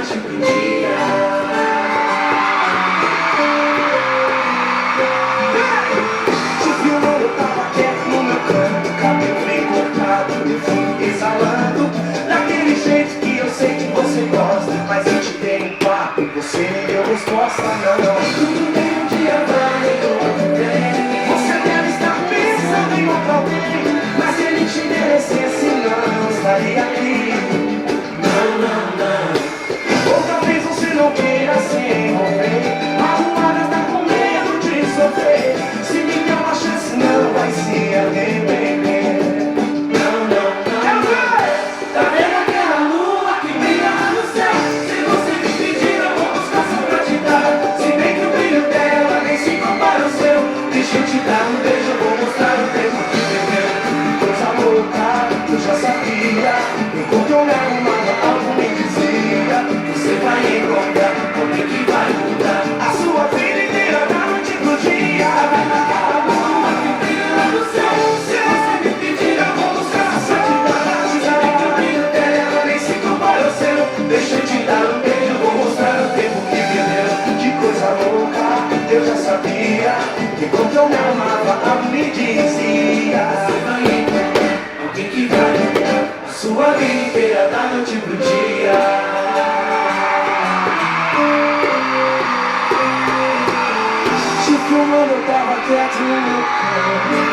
noite pro dia. Te filmando, eu tava quieto no meu canto, cabelo bem cortado, perfume exalando, daquele jeito que eu sei que você gosta. Mas eu te dei um papo e você nem deu resposta, não. Tudo bem, um dia vai, outro vem. Você deve estar pensando em outro alguém, mas se ele te merecesse, não estaria aqui. Não, não, não. Ou talvez você não queira se envolver, arrumada tá com medo de sofrer. Se me der uma chance, não vai se arrepender. Não, não, não. Tá vendo aquela lua que brilha lá no céu? Se você me pedir, eu vou buscar só pra te dar. Se bem que o brilho dela nem se compara ao seu, deixa eu te dar um beijo, eu vou mostrar o tempo que perdeu. Coisa louca, eu já sabia. Enquanto eu me arrumava, algo me dizia: você vai encontrar alguém que vai mudar a sua vida inteira, da noite pro dia. Vai naquela lua que brilha lá no céu. Se você me pedir, eu vou buscar só pra te dar. Se bem que o brilho dela nem se compara ao seu, deixa eu te dar um beijo, eu vou mostrar o tempo que perdeu. Que coisa louca, eu já sabia. Enquanto eu me amava, algo me dizia: você vai encontrar alguém que vai mudar a sua vida inteira, da noite pro dia. Te filmando, eu tava quieto no meu canto.